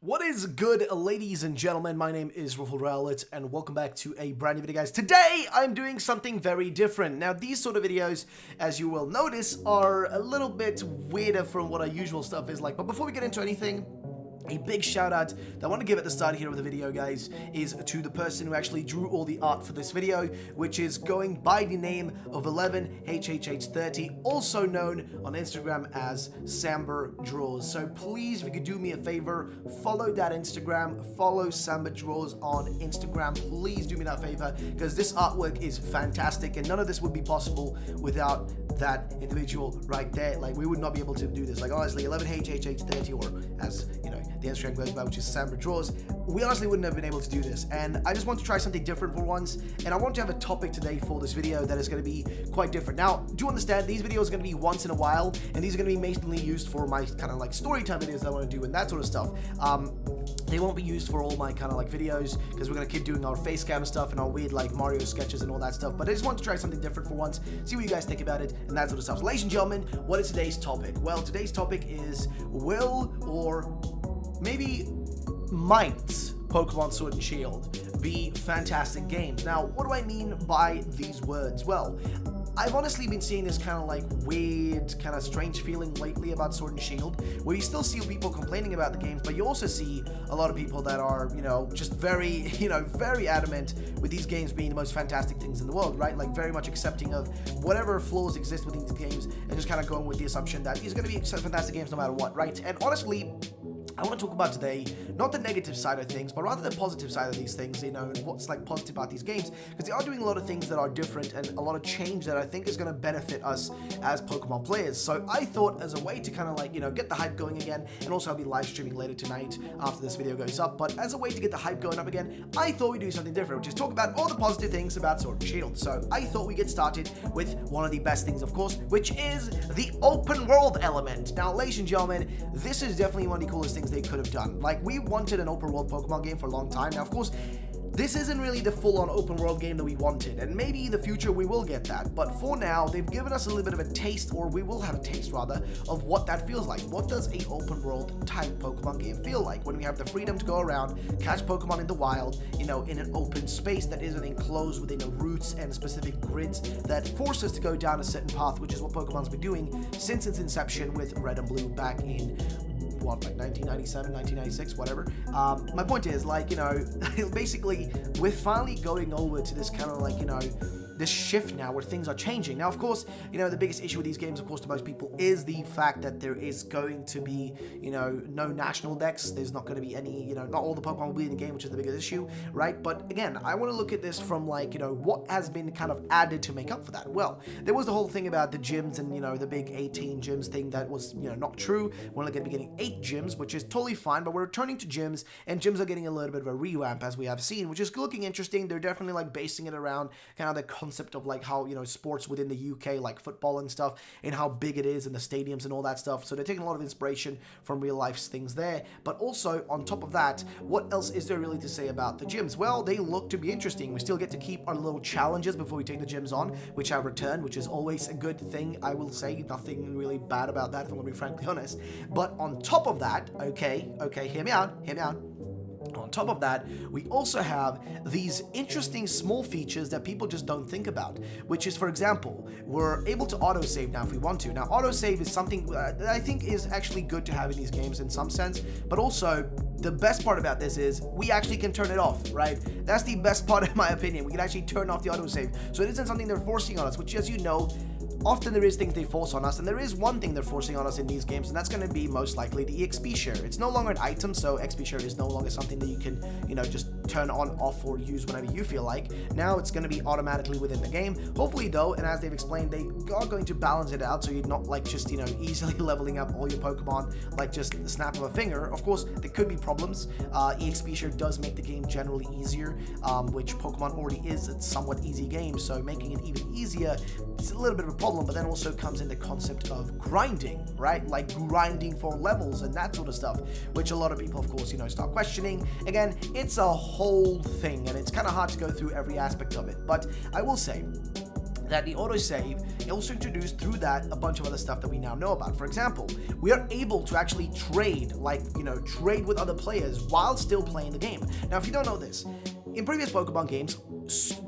What is good, ladies and gentlemen? My name is Rowlet, and welcome back to a brand new video, guys. Today, I'm doing something very different. Now, these sort of videos, as you will notice, are a little bit weirder from what our usual stuff is like. But before we get into anything, a big shout out that I want to give at the start here of the video, guys, is to the person who actually drew all the art for this video, which is going by the name of 11HHH30, also known on Instagram as Samba Draws. So please, if you could do me a favor, follow that Instagram, follow Samba Draws on Instagram. Please do me that favor, because this artwork is fantastic, and none of this would be possible without that individual right there. Like, we would not be able to do this. Like, honestly, 11HHH30, or as you know, the Instagram goes by, which is Samba Draws, we honestly wouldn't have been able to do this. And I just want to try something different for once, and I want to have a topic today for this video that is going to be quite different. Now, do understand, these videos are going to be once in a while, and these are going to be mainly used for my kind of like story time videos that I want to do and that sort of stuff. They won't be used for all my kind of like videos, because we're going to keep doing our face cam stuff and our weird like Mario sketches and all that stuff. But I just want to try something different for once, see what you guys think about it and that sort of stuff. So, ladies and gentlemen, what is today's topic? Well, today's topic is will or maybe might Pokemon Sword and Shield be fantastic games? Now, what do I mean by these words? Well, I've honestly been seeing this kind of like weird, kind of strange feeling lately about Sword and Shield, where you still see people complaining about the games, but you also see a lot of people that are, just very, very adamant with these games being the most fantastic things in the world, right? Like, very much accepting of whatever flaws exist within these games, and just kind of going with the assumption that these are going to be fantastic games no matter what, right? And honestly, I want to talk about today, not the negative side of things, but rather the positive side of these things, and what's like positive about these games, because they are doing a lot of things that are different and a lot of change that I think is going to benefit us as Pokemon players. So I thought, as a way to kind of like, get the hype going again, and also I'll be live streaming later tonight after this video goes up, but as a way to get the hype going up again, I thought we'd do something different, which is talk about all the positive things about Sword and Shield. So I thought we'd get started with one of the best things, of course, which is the open world element. Now, ladies and gentlemen, this is definitely one of the coolest things they could have done. Like, we wanted an open world Pokemon game for a long time. Now, of course, this isn't really the full-on open world game that we wanted, and maybe in the future we will get that, but for now, they've given us a little bit of a taste, or we will have a taste rather, of what that feels like. What does a open world type Pokemon game feel like when we have the freedom to go around, catch Pokemon in the wild, in an open space that isn't enclosed within routes and specific grids that force us to go down a certain path, which is what Pokemon's been doing since its inception with Red and Blue back in like 1997, 1996, whatever. My point is, like, basically, we're finally going over to this kind of like, this shift now where things are changing. Now, of course, the biggest issue with these games, of course, to most people is the fact that there is going to be, no national decks. There's not going to be any, not all the Pokemon will be in the game, which is the biggest issue, right? But again, I want to look at this from like, what has been kind of added to make up for that. Well, there was the whole thing about the gyms and, the big 18 gyms thing that was, not true. We're only going to be getting 8 gyms, which is totally fine, but we're returning to gyms, and gyms are getting a little bit of a revamp, as we have seen, which is looking interesting. They're definitely like basing it around kind of the concept of like how, sports within the UK, like football and stuff, and how big it is in the stadiums and all that stuff. So they're taking a lot of inspiration from real life things there. But also, on top of that, what else is there really to say about the gyms? Well, they look to be interesting. We still get to keep our little challenges before we take the gyms on, which have returned, which is always a good thing, I will say. Nothing really bad about that, if I'm going to be frankly honest. But on top of that, okay, hear me out. On top of that, we also have these interesting small features that people just don't think about, which is, for example, we're able to autosave now if we want to. Now, autosave is something that I think is actually good to have in these games in some sense, but also the best part about this is we actually can turn it off, right? That's the best part, in my opinion. We can actually turn off the autosave. So it isn't something they're forcing on us, which, as you know, often there is things they force on us, and there is one thing they're forcing on us in these games, and that's going to be most likely the EXP share. It's no longer an item, so XP share is no longer something that you can, just turn on, off, or use whenever you feel like. Now it's going to be automatically within the game. Hopefully, though, and as they've explained, they are going to balance it out so you're not like just, easily leveling up all your Pokemon like just the snap of a finger. Of course, there could be problems. EXP share does make the game generally easier, which Pokemon already is a somewhat easy game, so making it even easier is a little bit of a problem. But then also comes in the concept of grinding, right? Like grinding for levels and that sort of stuff, which a lot of people, of course, start questioning. Again, it's a whole thing, and it's kind of hard to go through every aspect of it. But I will say, that the autosave also introduced through that a bunch of other stuff that we now know about. For example, we are able to actually trade, trade with other players while still playing the game. Now, if you don't know this, in previous Pokemon games,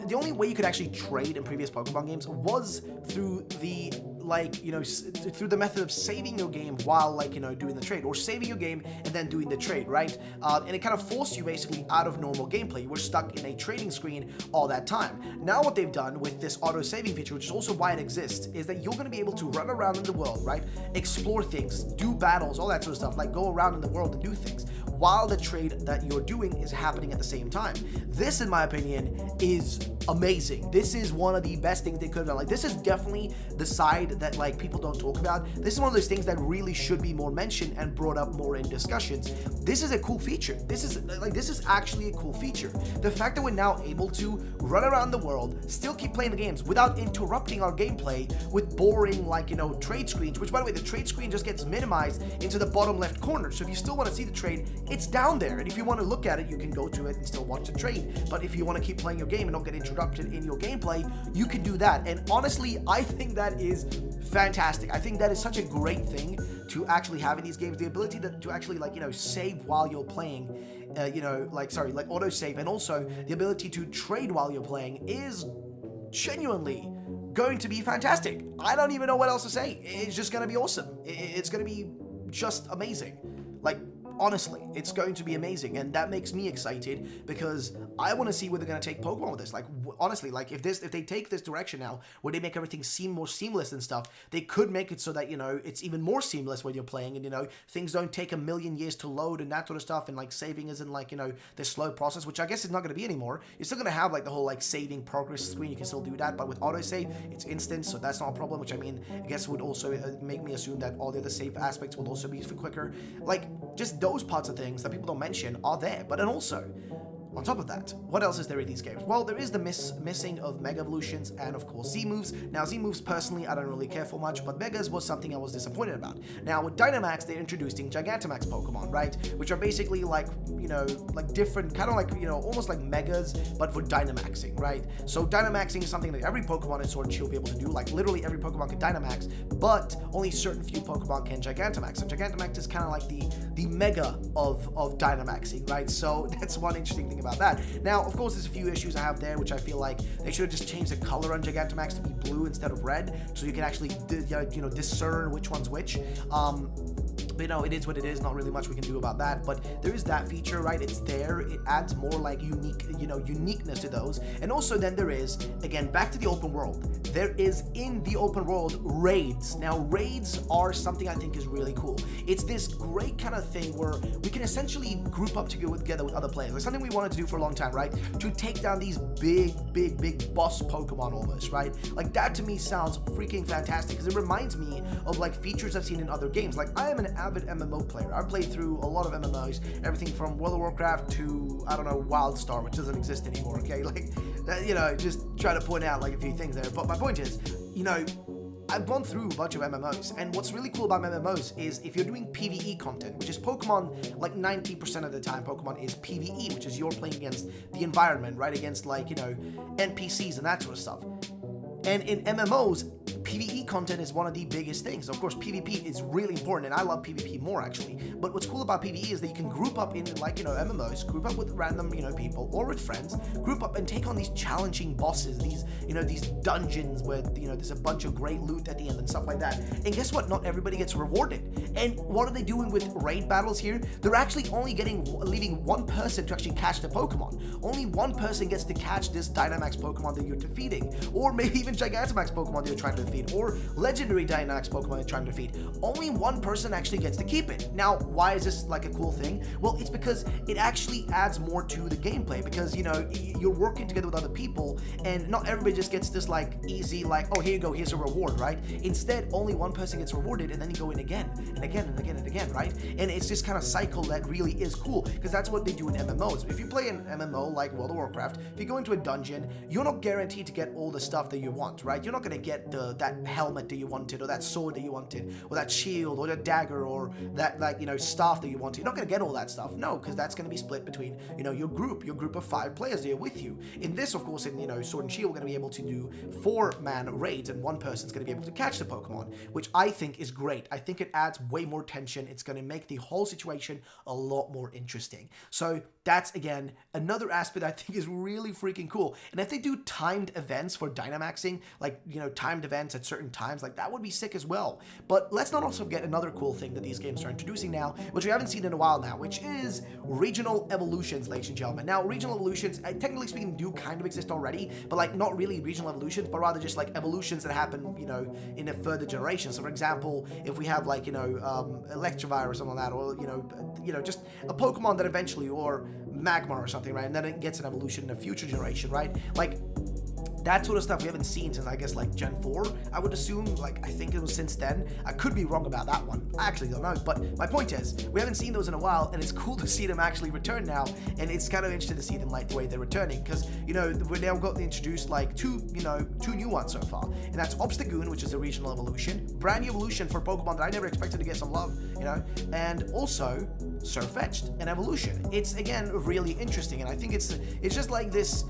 the only way you could actually trade in previous Pokemon games was through the through the method of saving your game while doing the trade, or saving your game and then doing the trade, right? And it kind of forced you basically out of normal gameplay. You were stuck in a trading screen all that time. Now what they've done with this auto saving feature, which is also why it exists, is that you're going to be able to run around in the world, right? Explore things, do battles, all that sort of stuff, like go around in the world and do things while the trade that you're doing is happening at the same time. This, in my opinion, is amazing. This is one of the best things they could have done. Like, this is definitely the side that people don't talk about. This is one of those things that really should be more mentioned and brought up more in discussions. This is a cool feature. This is actually a cool feature. The fact that we're now able to run around the world, still keep playing the games without interrupting our gameplay with boring trade screens, which, by the way, the trade screen just gets minimized into the bottom left corner. So if you still want to see the trade, it's down there, and if you want to look at it, you can go to it and still watch the trade. But if you want to keep playing your game and not get interrupted in your gameplay, you can do that. And honestly, I think that is fantastic. I think that is such a great thing to actually have in these games. The ability to actually save while you're playing, auto save, and also the ability to trade while you're playing is genuinely going to be fantastic. I don't even know what else to say. It's just going to be awesome. It's going to be just amazing. Honestly, it's going to be amazing, and that makes me excited because I want to see where they're going to take Pokemon with this. Honestly, if they take this direction now, where they make everything seem more seamless and stuff, they could make it so that, it's even more seamless when you're playing, and, things don't take a million years to load and that sort of stuff, and, saving isn't, this slow process, which I guess is not going to be anymore. You're still going to have, the whole, saving progress screen. You can still do that, but with autosave, it's instant, so that's not a problem, which, I guess would also make me assume that all the other save aspects will also be quicker. Just those parts of things that people don't mention are there. But then also, on top of that, what else is there in these games? Well, there is the missing of Mega Evolutions and, of course, Z-Moves. Now, Z-Moves, personally, I don't really care for much, but Megas was something I was disappointed about. Now, with Dynamax, they're introducing Gigantamax Pokemon, right? Which are basically different, kind of almost like Megas, but for Dynamaxing, right? So Dynamaxing is something that every Pokemon in Sword and Shield will be able to do. Literally every Pokemon can Dynamax, but only certain few Pokemon can Gigantamax. And Gigantamax is kind of like the Mega of Dynamaxing, right? So that's one interesting thing about that. Now, of course, there's a few issues I have there, which I feel like they should have just changed the color on Gigantamax to be blue instead of red, so you can actually discern which one's which. But it is what it is. Not really much we can do about that. But there is that feature, right? It's there. It adds more uniqueness to those. And also then there is, again, back to the open world. There is in the open world raids. Now, raids are something I think is really cool. It's this great kind of thing where we can essentially group up together with other players. It's something we wanted to do for a long time, right? To take down these big boss Pokemon almost, right? That to me sounds freaking fantastic because it reminds me of features I've seen in other games. I am an avid MMO player. I've played through a lot of MMOs, everything from World of Warcraft to, I don't know, WildStar, which doesn't exist anymore, okay? Just try to point out a few things there. But my point is, I've gone through a bunch of MMOs, and what's really cool about MMOs is if you're doing PvE content, which is Pokemon, 90% of the time Pokemon is PvE, which is you're playing against the environment, right? Against NPCs and that sort of stuff. And in MMOs, PvE content is one of the biggest things. Of course, PvP is really important, and I love PvP more, actually. But what's cool about PvE is that you can group up in, MMOs, group up with random, people, or with friends, group up and take on these challenging bosses, these dungeons where, there's a bunch of great loot at the end and stuff like that. And guess what? Not everybody gets rewarded. And what are they doing with raid battles here? They're actually only leaving one person to actually catch the Pokemon. Only one person gets to catch this Dynamax Pokemon that you're defeating, or maybe even Gigantamax Pokemon that you're trying to defeat, or legendary Dynamax Pokemon you're trying to defeat. Only one person actually gets to keep it. Now, why is this a cool thing? Well, it's because it actually adds more to the gameplay, because you're working together with other people, and not everybody just gets this easy oh, here you go, here's a reward, right? Instead, only one person gets rewarded, and then you go in again and again and again and again, right? And it's this kind of cycle that really is cool, because that's what they do in MMOs. If you play an MMO like World of Warcraft, if you go into a dungeon, you're not guaranteed to get all the stuff that you want, right? You're not going to get that helmet that you wanted, or that sword that you wanted, or that shield, or that dagger, or that, like, you know, staff that you wanted. You're not going to get all that stuff, no, because that's going to be split between, you know, your group of 5 players that are with you. In this, of course, in, you know, Sword and Shield, we're going to be able to do 4-man raids, and one person's going to be able to catch the Pokemon, which I think is great. I think it adds way more tension. It's going to make the whole situation a lot more interesting. So that's, again, another aspect I think is really freaking cool. And if they do timed events for Dynamaxing, like, you know, timed events at certain times, like, that would be sick as well. But let's not also forget another cool thing that these games are introducing now, which we haven't seen in a while now, which is regional evolutions, ladies and gentlemen. Now, regional evolutions, technically speaking, do kind of exist already, but, like, not really regional evolutions, but rather just, like, evolutions that happen, you know, in a further generation. So, for example, if we have, like, you know, Electivire or something like that, or, you know, just a Pokemon that eventually, or Magmar or something, right? And then it gets an evolution in a future generation, right? Like, that sort of stuff we haven't seen since, I guess, like, Gen 4, I would assume. Like, I think it was since then. I could be wrong about that one. I actually don't know. But my point is, we haven't seen those in a while, and it's cool to see them actually return now. And it's kind of interesting to see them, like, the way they're returning. Because, you know, we've now got introduced, like, two new ones so far. And that's Obstagoon, which is a regional evolution. Brand new evolution for Pokemon that I never expected to get some love, you know. And also Sirfetch'd, an evolution. It's, again, really interesting. And I think it's just like this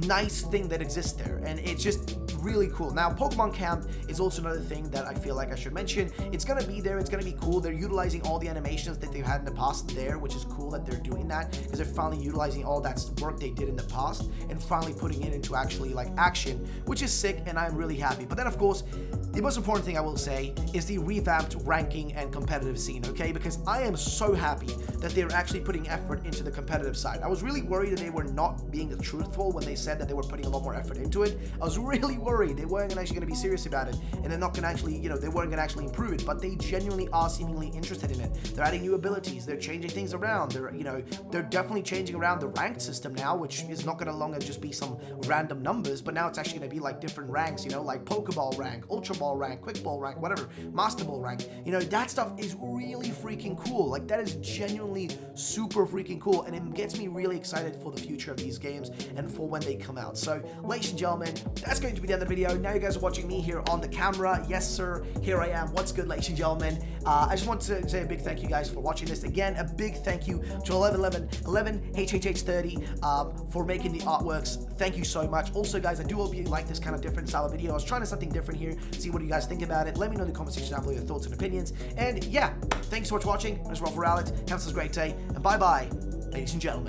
nice thing that exists there, and it's just really cool. Now, Pokemon Camp is also another thing that I feel like I should mention. It's gonna be there, it's gonna be cool. They're utilizing all the animations that they've had in the past there, which is cool that they're doing that, because they're finally utilizing all that work they did in the past and finally putting it into actually, like, action, which is sick, and I'm really happy. But then, of course, the most important thing I will say is the revamped ranking and competitive scene, okay? Because I am so happy that they're actually putting effort into the competitive side. I was really worried that they were not being truthful when they said that they were putting a lot more effort into it. I was really worried they weren't actually going to be serious about it, and they're not going to actually, you know, they weren't going to actually improve it, but they genuinely are seemingly interested in it. They're adding new abilities, they're changing things around, they're definitely changing around the ranked system now, which is not going to longer just be some random numbers, but now it's actually going to be like different ranks, you know, like Pokeball rank, Ultra Ball rank, Quick Ball rank, whatever, Master Ball rank. You know, that stuff is really freaking cool. Like, that is genuinely super freaking cool, and it gets me really excited for the future of these games and for when they come out. So, ladies and gentlemen, that's going to be the end of the video. Now you guys are watching me here on the camera. Yes, sir, here I am. What's good, ladies and gentlemen? I just want to say a big thank you guys for watching this. Again, a big thank you to 11HHH30 for making the artworks. Thank you so much. Also, guys, I do hope you like this kind of different style of video. I was trying something different here, see what you guys think about it. Let me know in the comment section down below your thoughts and opinions. And yeah, thanks so much for watching. I'm Alex. Have a great day, and bye-bye, ladies and gentlemen.